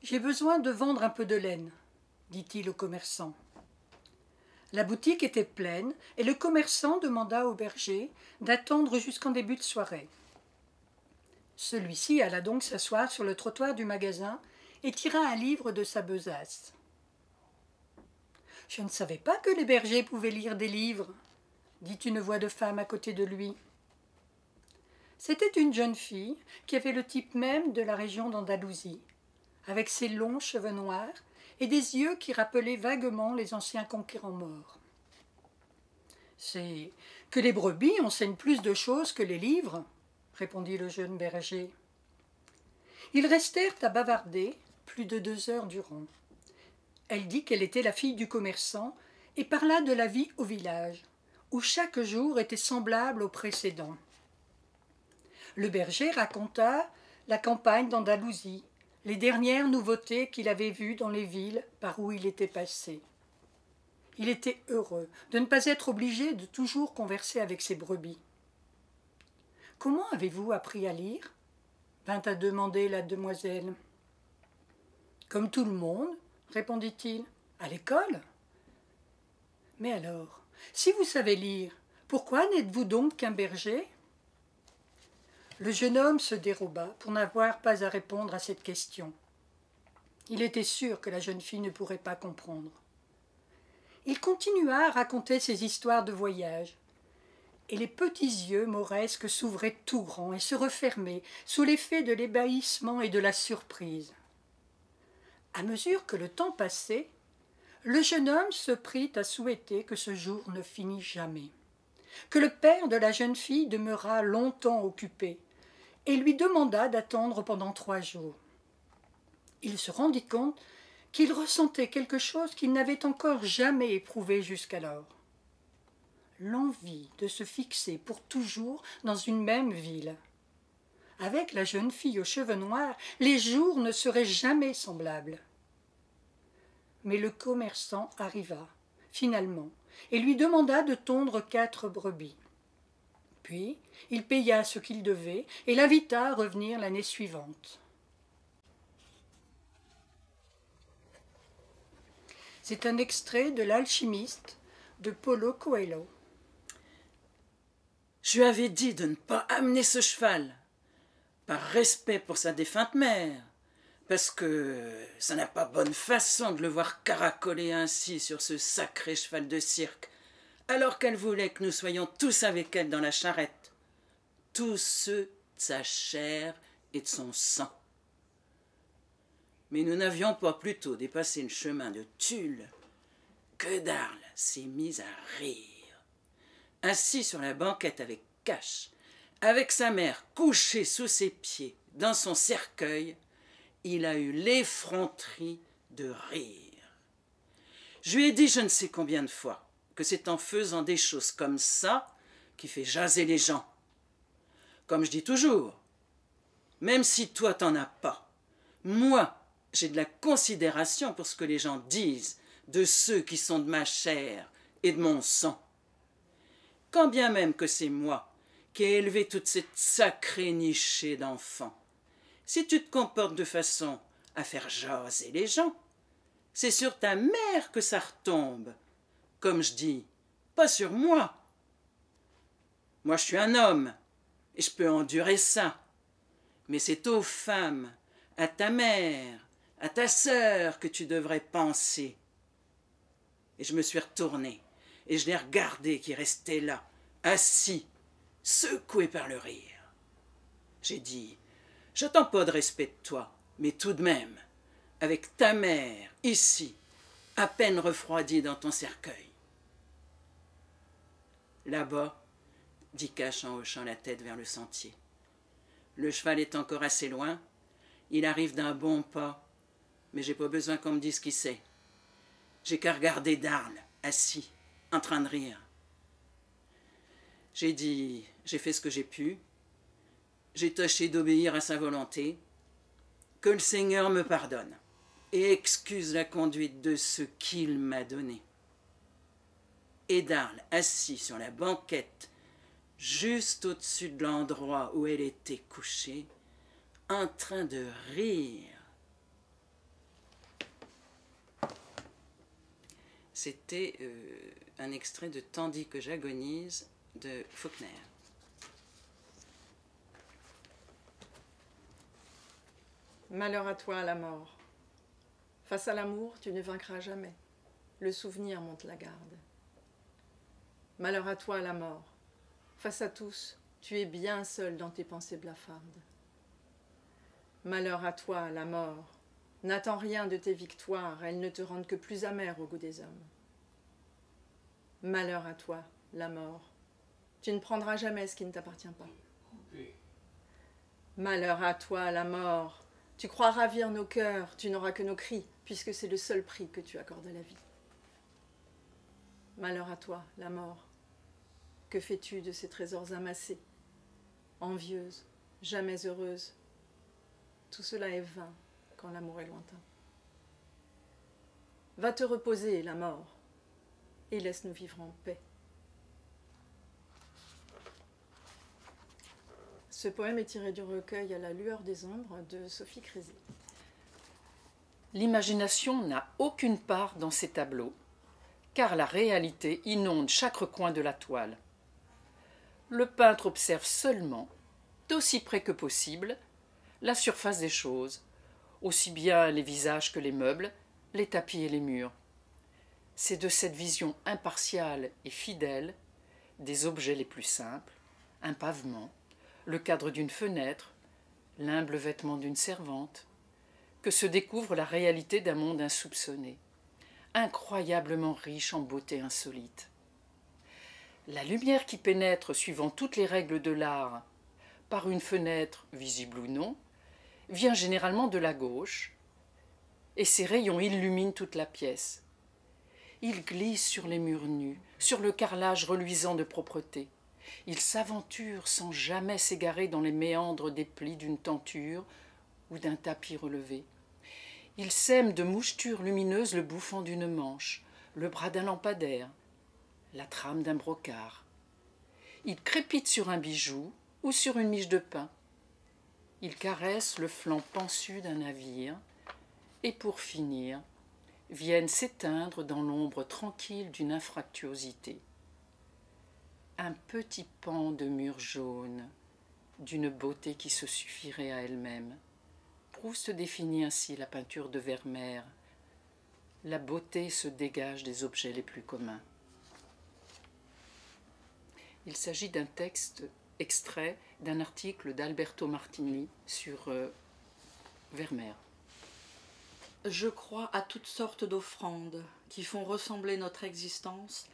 J'ai besoin de vendre un peu de laine, dit-il au commerçant. La boutique était pleine et le commerçant demanda au berger d'attendre jusqu'en début de soirée. Celui-ci alla donc s'asseoir sur le trottoir du magasin et tira un livre de sa besace. « Je ne savais pas que les bergers pouvaient lire des livres, » dit une voix de femme à côté de lui. C'était une jeune fille qui avait le type même de la région d'Andalousie, avec ses longs cheveux noirs et des yeux qui rappelaient vaguement les anciens conquérants morts. « C'est que les brebis enseignent plus de choses que les livres, » répondit le jeune berger. Ils restèrent à bavarder plus de 2 heures durant. Elle dit qu'elle était la fille du commerçant et parla de la vie au village, où chaque jour était semblable au précédent. Le berger raconta la campagne d'Andalousie, les dernières nouveautés qu'il avait vues dans les villes par où il était passé. Il était heureux de ne pas être obligé de toujours converser avec ses brebis. « Comment avez-vous appris à lire ?» vint à demander la demoiselle. « Comme tout le monde, » répondit-il, « à l'école. »« Mais alors, si vous savez lire, pourquoi n'êtes-vous donc qu'un berger ?» Le jeune homme se déroba pour n'avoir pas à répondre à cette question. Il était sûr que la jeune fille ne pourrait pas comprendre. Il continua à raconter ses histoires de voyage, et les petits yeux mauresques s'ouvraient tout grands et se refermaient sous l'effet de l'ébahissement et de la surprise. À mesure que le temps passait, le jeune homme se prit à souhaiter que ce jour ne finît jamais, que le père de la jeune fille demeurât longtemps occupé, et lui demanda d'attendre pendant 3 jours. Il se rendit compte qu'il ressentait quelque chose qu'il n'avait encore jamais éprouvé jusqu'alors. L'envie de se fixer pour toujours dans une même ville. Avec la jeune fille aux cheveux noirs, les jours ne seraient jamais semblables. Mais le commerçant arriva, finalement, et lui demanda de tondre 4 brebis. Puis, il paya ce qu'il devait et l'invita à revenir l'année suivante. C'est un extrait de L'Alchimiste de Paulo Coelho. Je lui avais dit de ne pas amener ce cheval, par respect pour sa défunte mère, parce que ça n'a pas bonne façon de le voir caracoler ainsi sur ce sacré cheval de cirque, alors qu'elle voulait que nous soyons tous avec elle dans la charrette, tous ceux de sa chair et de son sang. Mais nous n'avions pas plutôt dépassé le chemin de Tulle que Darle s'est mise à rire. Assis sur la banquette avec Cache, avec sa mère couchée sous ses pieds dans son cercueil, il a eu l'effronterie de rire. Je lui ai dit je ne sais combien de fois que c'est en faisant des choses comme ça qu'il fait jaser les gens. Comme je dis toujours, même si toi t'en as pas, moi j'ai de la considération pour ce que les gens disent de ceux qui sont de ma chair et de mon sang. Quand bien même que c'est moi qui ai élevé toute cette sacrée nichée d'enfants, si tu te comportes de façon à faire jaser les gens, c'est sur ta mère que ça retombe. Comme je dis, pas sur moi. Moi, je suis un homme et je peux endurer ça. Mais c'est aux femmes, à ta mère, à ta sœur que tu devrais penser. Et je me suis retourné et je l'ai regardé qui restait là, assis, secoué par le rire. J'ai dit, j'attends pas de respect de toi, mais tout de même, avec ta mère, ici, à peine refroidie dans ton cercueil. Là-bas, dit Cache en hochant la tête vers le sentier. Le cheval est encore assez loin, il arrive d'un bon pas, mais j'ai pas besoin qu'on me dise qui c'est. J'ai qu'à regarder Darle, assis, en train de rire. J'ai dit, j'ai fait ce que j'ai pu, j'ai tâché d'obéir à sa volonté, que le Seigneur me pardonne et excuse la conduite de ce qu'il m'a donné. Et Darle, assis sur la banquette, juste au-dessus de l'endroit où elle était couchée, en train de rire. C'était un extrait de Tandis que j'agonise de Faulkner. Malheur à toi, la mort. Face à l'amour, tu ne vaincras jamais. Le souvenir monte la garde. Malheur à toi, la mort. Face à tous, tu es bien seul dans tes pensées blafardes. Malheur à toi, la mort. N'attends rien de tes victoires, elles ne te rendent que plus amère au goût des hommes. Malheur à toi, la mort. Tu ne prendras jamais ce qui ne t'appartient pas. Malheur à toi, la mort. Tu crois ravir nos cœurs, tu n'auras que nos cris, puisque c'est le seul prix que tu accordes à la vie. Malheur à toi, la mort. Que fais-tu de ces trésors amassés? Envieuse, jamais heureuse. Tout cela est vain quand l'amour est lointain. Va te reposer, la mort, et laisse-nous vivre en paix. Ce poème est tiré du recueil À la lueur des ombres de Sophie Crézé. L'imagination n'a aucune part dans ces tableaux, car la réalité inonde chaque recoin de la toile. Le peintre observe seulement, d'aussi près que possible, la surface des choses, aussi bien les visages que les meubles, les tapis et les murs. C'est de cette vision impartiale et fidèle des objets les plus simples, un pavement, le cadre d'une fenêtre, l'humble vêtement d'une servante, que se découvre la réalité d'un monde insoupçonné, incroyablement riche en beauté insolite. La lumière qui pénètre suivant toutes les règles de l'art, par une fenêtre, visible ou non, vient généralement de la gauche, et ses rayons illuminent toute la pièce. Ils glissent sur les murs nus, sur le carrelage reluisant de propreté. Ils s'aventurent sans jamais s'égarer dans les méandres des plis d'une tenture ou d'un tapis relevé. Ils sèment de mouchetures lumineuses le bouffant d'une manche, le bras d'un lampadaire, la trame d'un brocart. Ils crépitent sur un bijou ou sur une miche de pain. Ils caressent le flanc pensu d'un navire et, pour finir, viennent s'éteindre dans l'ombre tranquille d'une infractuosité. Un petit pan de mur jaune, d'une beauté qui se suffirait à elle-même. Proust définit ainsi la peinture de Vermeer. La beauté se dégage des objets les plus communs. Il s'agit d'un texte extrait d'un article d'Alberto Martini sur Vermeer. Je crois à toutes sortes d'offrandes qui font ressembler notre existence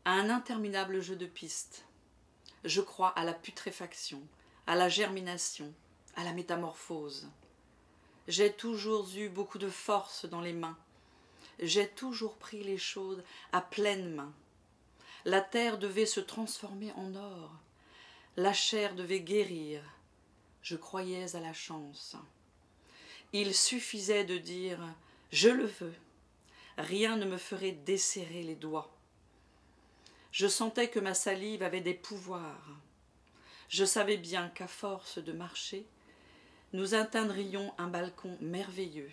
à un interminable jeu de pistes. Je crois à la putréfaction, à la germination, à la métamorphose. J'ai toujours eu beaucoup de force dans les mains. J'ai toujours pris les choses à pleines mains. La terre devait se transformer en or. La chair devait guérir. Je croyais à la chance. Il suffisait de dire « Je le veux ». Rien ne me ferait desserrer les doigts. Je sentais que ma salive avait des pouvoirs. Je savais bien qu'à force de marcher, nous atteindrions un balcon merveilleux.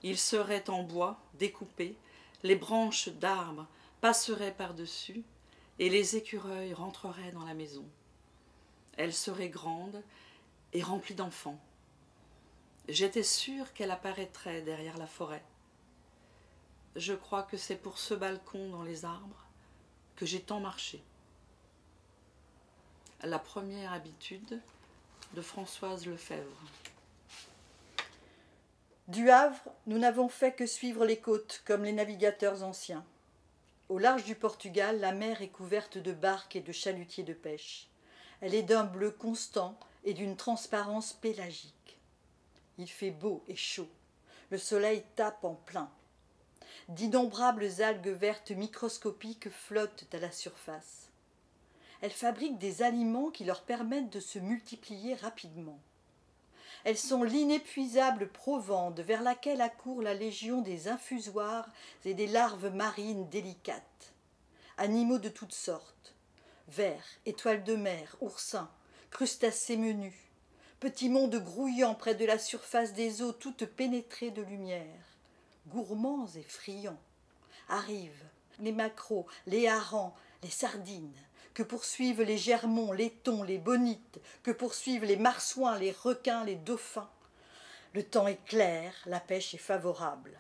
Il serait en bois, découpé, les branches d'arbres passeraient par-dessus et les écureuils rentreraient dans la maison. Elle serait grande et remplie d'enfants. J'étais sûre qu'elle apparaîtrait derrière la forêt. Je crois que c'est pour ce balcon dans les arbres que j'ai tant marché. La première habitude de Françoise Lefebvre. Du Havre, nous n'avons fait que suivre les côtes comme les navigateurs anciens. Au large du Portugal, la mer est couverte de barques et de chalutiers de pêche. Elle est d'un bleu constant et d'une transparence pélagique. Il fait beau et chaud. Le soleil tape en plein. D'innombrables algues vertes microscopiques flottent à la surface. Elles fabriquent des aliments qui leur permettent de se multiplier rapidement. Elles sont l'inépuisable provende vers laquelle accourt la légion des infusoires et des larves marines délicates. Animaux de toutes sortes, vers, étoiles de mer, oursins, crustacés menus, petits mondes grouillants près de la surface des eaux toutes pénétrées de lumière, gourmands et friands, arrivent les maquereaux, les harengs, les sardines, que poursuivent les germons, les thons, les bonites, que poursuivent les marsouins, les requins, les dauphins. Le temps est clair, la pêche est favorable.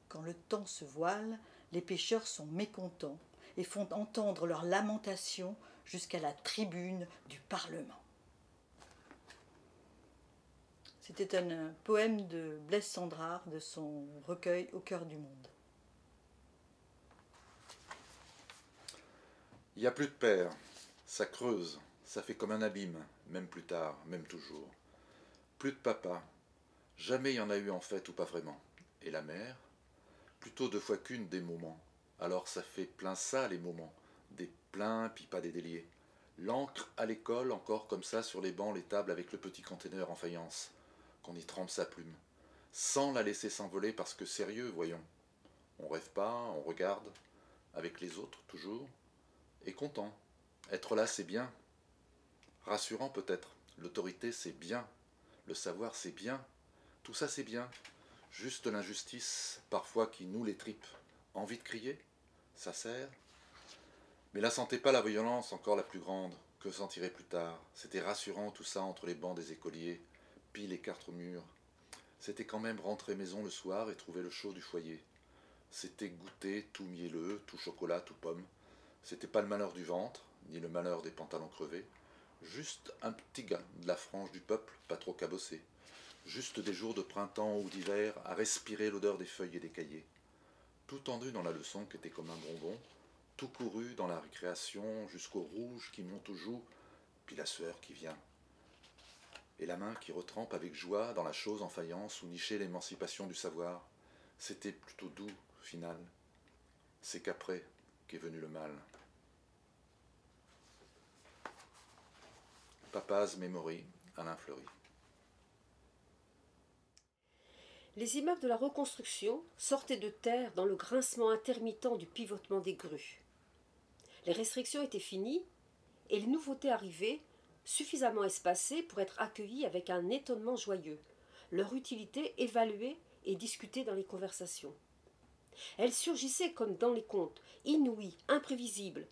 Quand le temps se voile, les pêcheurs sont mécontents et font entendre leurs lamentations jusqu'à la tribune du Parlement. C'était un poème de Blaise Cendrars de son recueil Au cœur du monde. Il n'y a plus de père, ça creuse, ça fait comme un abîme, même plus tard, même toujours. Plus de papa, jamais il y en a eu en fait ou pas vraiment. Et la mère, plutôt 2 fois qu'une des moments. Alors ça fait plein ça les moments, des pleins puis pas des déliés. L'encre à l'école encore comme ça sur les bancs, les tables avec le petit conteneur en faïence, qu'on y trempe sa plume, sans la laisser s'envoler parce que sérieux, voyons. On rêve pas, on regarde, avec les autres toujours. Et content. Être là, c'est bien. Rassurant peut-être. L'autorité, c'est bien. Le savoir, c'est bien. Tout ça, c'est bien. Juste l'injustice, parfois, qui noue les tripes. Envie de crier? Ça sert. Mais là, sentez pas la violence encore la plus grande. Que sentirait plus tard? C'était rassurant tout ça entre les bancs des écoliers, piles et 4 murs. C'était quand même rentrer maison le soir et trouver le chaud du foyer. C'était goûter tout mielleux, tout chocolat, tout pomme. C'était pas le malheur du ventre, ni le malheur des pantalons crevés, juste un petit gars de la frange du peuple, pas trop cabossé. Juste des jours de printemps ou d'hiver à respirer l'odeur des feuilles et des cahiers. Tout tendu dans la leçon qui était comme un bonbon, tout couru dans la récréation jusqu'au rouge qui monte aux joues, puis la sueur qui vient. Et la main qui retrempe avec joie dans la chose en faïence où nichait l'émancipation du savoir. C'était plutôt doux, final. C'est qu'après qu'est venu le mal. Papa's Memory, Alain Fleury. Les immeubles de la reconstruction sortaient de terre dans le grincement intermittent du pivotement des grues. Les restrictions étaient finies et les nouveautés arrivaient, suffisamment espacées pour être accueillies avec un étonnement joyeux, leur utilité évaluée et discutée dans les conversations. Elles surgissaient comme dans les contes, inouïes, imprévisibles.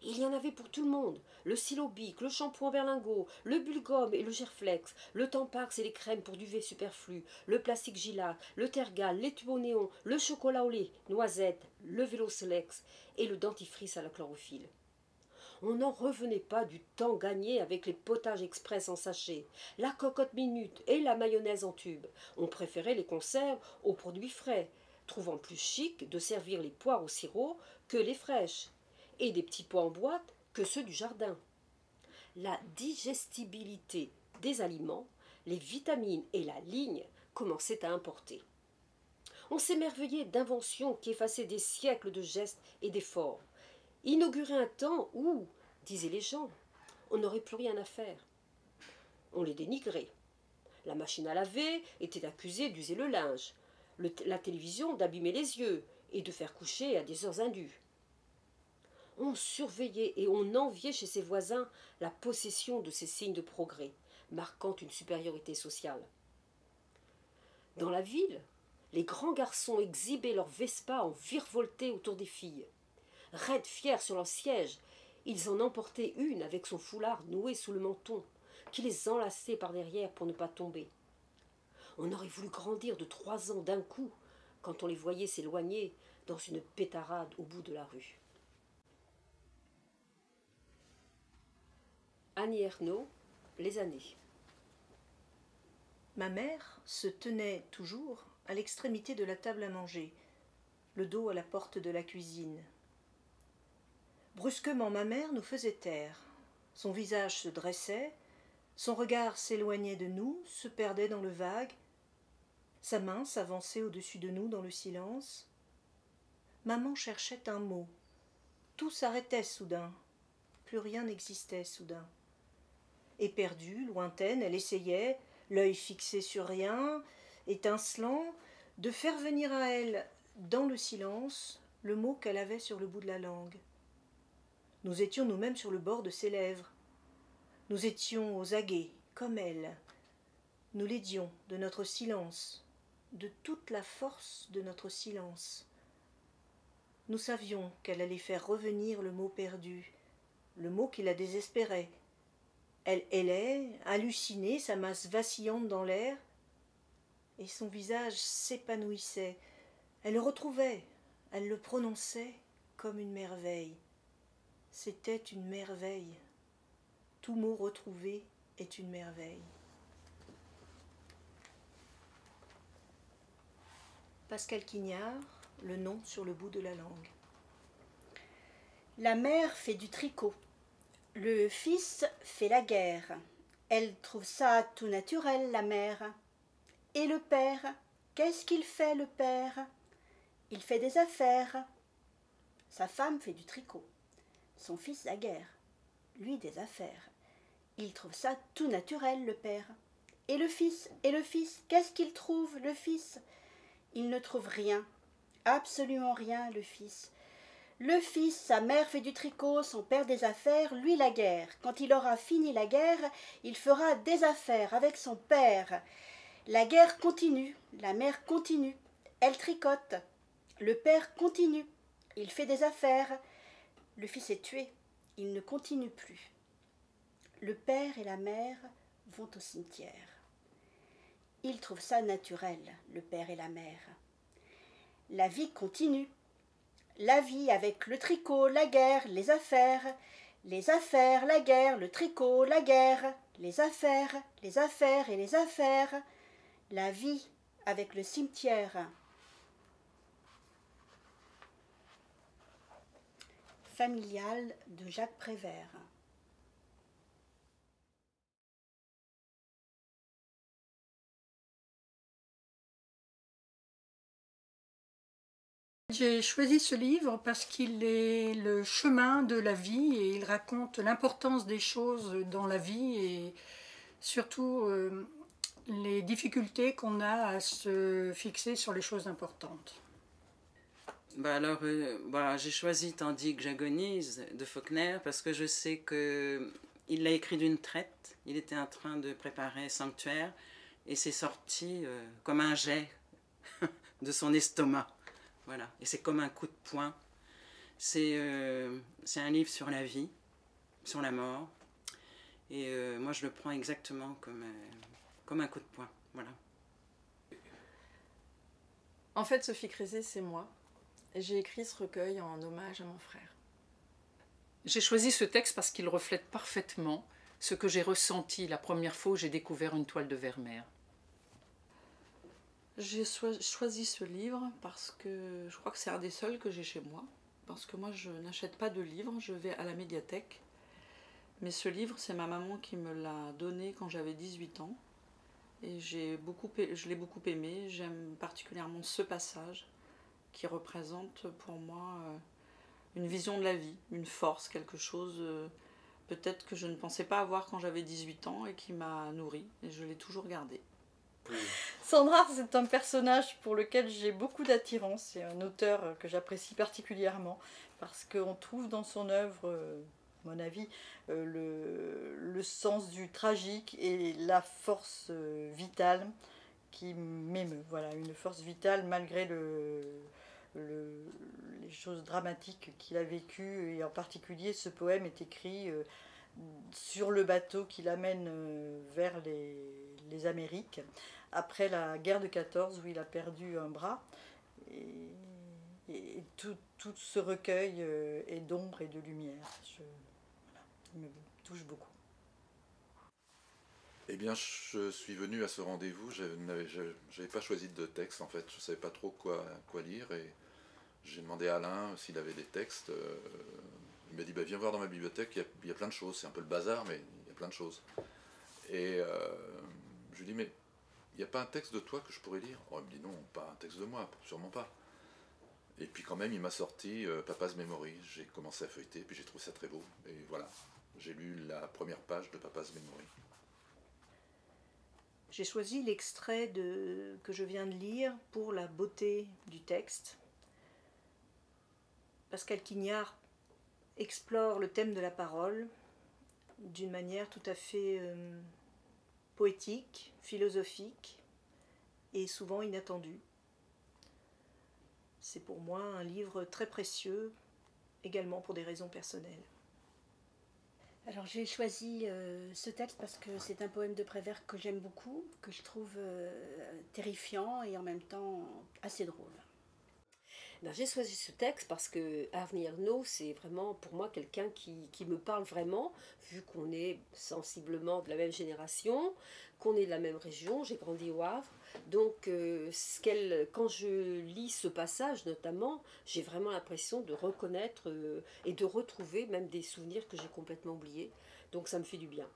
Il y en avait pour tout le monde, le stylo bic, le shampoing berlingot, le bulgum et le gerflex, le tampax et les crèmes pour duvet superflu, le plastique Gillard, le tergal, les tubes au néon, le chocolat au lait, noisette, le vélo Solex et le dentifrice à la chlorophylle. On n'en revenait pas du temps gagné avec les potages express en sachet, la cocotte minute et la mayonnaise en tube. On préférait les conserves aux produits frais, trouvant plus chic de servir les poires au sirop que les fraîches, et des petits pois en boîte que ceux du jardin. La digestibilité des aliments, les vitamines et la ligne commençaient à importer. On s'émerveillait d'inventions qui effaçaient des siècles de gestes et d'efforts, inauguraient un temps où, disaient les gens, on n'aurait plus rien à faire. On les dénigrait. La machine à laver était accusée d'user le linge, la télévision d'abîmer les yeux et de faire coucher à des heures indues. On surveillait et on enviait chez ses voisins la possession de ces signes de progrès, marquant une supériorité sociale. Dans la ville, les grands garçons exhibaient leurs Vespa en virevoltés autour des filles. Raides fiers sur leur siège, ils en emportaient une avec son foulard noué sous le menton, qui les enlaçait par derrière pour ne pas tomber. On aurait voulu grandir de 3 ans d'un coup quand on les voyait s'éloigner dans une pétarade au bout de la rue. Annie Ernaux, Les années. Ma mère se tenait toujours à l'extrémité de la table à manger, le dos à la porte de la cuisine. Brusquement, ma mère nous faisait taire. Son visage se dressait, son regard s'éloignait de nous, se perdait dans le vague. Sa main s'avançait au-dessus de nous dans le silence. Maman cherchait un mot. Tout s'arrêtait soudain. Plus rien n'existait soudain. Éperdue, lointaine, elle essayait, l'œil fixé sur rien, étincelant, de faire venir à elle, dans le silence, le mot qu'elle avait sur le bout de la langue. Nous étions nous-mêmes sur le bord de ses lèvres. Nous étions aux aguets, comme elle. Nous l'aidions de notre silence, de toute la force de notre silence. Nous savions qu'elle allait faire revenir le mot perdu, le mot qui la désespérait. Elle hélait, hallucinée, sa masse vacillante dans l'air, et son visage s'épanouissait. Elle le retrouvait, elle le prononçait comme une merveille. C'était une merveille. Tout mot retrouvé est une merveille. Pascal Quignard, le nom sur le bout de la langue. La mère fait du tricot. Le fils fait la guerre. Elle trouve ça tout naturel, la mère. Et le père, qu'est-ce qu'il fait, le père? Il fait des affaires. Sa femme fait du tricot. Son fils la guerre. Lui des affaires. Il trouve ça tout naturel, le père. Et le fils, qu'est-ce qu'il trouve, le fils? Il ne trouve rien, absolument rien, le fils. Le fils, sa mère fait du tricot, son père des affaires, lui la guerre. Quand il aura fini la guerre, il fera des affaires avec son père. La guerre continue, la mère continue, elle tricote. Le père continue, il fait des affaires. Le fils est tué, il ne continue plus. Le père et la mère vont au cimetière. Ils trouvent ça naturel, le père et la mère. La vie continue. La vie avec le tricot, la guerre, les affaires, la guerre, le tricot, la guerre, les affaires et les affaires. La vie avec le cimetière. Familial de Jacques Prévert. J'ai choisi ce livre parce qu'il est le chemin de la vie et il raconte l'importance des choses dans la vie et surtout les difficultés qu'on a à se fixer sur les choses importantes. J'ai choisi Tandis que j'agonise de Faulkner parce que je sais qu'il l'a écrit d'une traite. Il était en train de préparer Sanctuaire et c'est sorti comme un jet de son estomac. Voilà. Et c'est comme un coup de poing. C'est un livre sur la vie, sur la mort. Et moi, je le prends exactement comme un coup de poing. Voilà. En fait, Sophie Crézet, c'est moi. Et j'ai écrit ce recueil en hommage à mon frère. J'ai choisi ce texte parce qu'il reflète parfaitement ce que j'ai ressenti la première fois où j'ai découvert une toile de Vermeer. J'ai choisi ce livre parce que je crois que c'est un des seuls que j'ai chez moi. Parce que moi, je n'achète pas de livres, je vais à la médiathèque. Mais ce livre, c'est ma maman qui me l'a donné quand j'avais 18 ans. Et je l'ai beaucoup aimé. J'aime particulièrement ce passage qui représente pour moi une vision de la vie, une force, quelque chose peut-être que je ne pensais pas avoir quand j'avais 18 ans et qui m'a nourrie. Et je l'ai toujours gardé. Sandra, c'est un personnage pour lequel j'ai beaucoup d'attirance. C'est un auteur que j'apprécie particulièrement parce qu'on trouve dans son œuvre, à mon avis, le sens du tragique et la force vitale qui m'émeut. Voilà, une force vitale malgré les choses dramatiques qu'il a vécues. Et en particulier, ce poème est écrit sur le bateau qui l'amène vers les Amériques, après la guerre de 14 où il a perdu un bras. Et tout ce recueil est d'ombre et de lumière. Il me touche beaucoup. Eh bien, je suis venu à ce rendez-vous, je n'avais pas choisi de texte en fait, je ne savais pas trop quoi lire et j'ai demandé à Alain s'il avait des textes. Il m'a dit viens voir dans ma bibliothèque, il y a plein de choses, c'est un peu le bazar mais il y a plein de choses. Et je lui dis mais il n'y a pas un texte de toi que je pourrais lire? Oh, il me dit non, pas un texte de moi, sûrement pas. Et puis quand même il m'a sorti Papa's Memory, j'ai commencé à feuilleter, puis j'ai trouvé ça très beau. Et voilà, j'ai lu la première page de Papa's Memory. J'ai choisi l'extrait que je viens de lire pour la beauté du texte. Pascal Quignard explore le thème de la parole d'une manière tout à fait poétique, philosophique et souvent inattendue. C'est pour moi un livre très précieux, également pour des raisons personnelles. Alors j'ai choisi ce texte parce que c'est un poème de Prévert que j'aime beaucoup, que je trouve terrifiant et en même temps assez drôle. Ben, j'ai choisi ce texte parce que Arnie Ernaux, c'est vraiment pour moi quelqu'un qui me parle vraiment, vu qu'on est sensiblement de la même génération, qu'on est de la même région, j'ai grandi au Havre. Donc quand je lis ce passage notamment, j'ai vraiment l'impression de reconnaître et de retrouver même des souvenirs que j'ai complètement oubliés. Donc ça me fait du bien.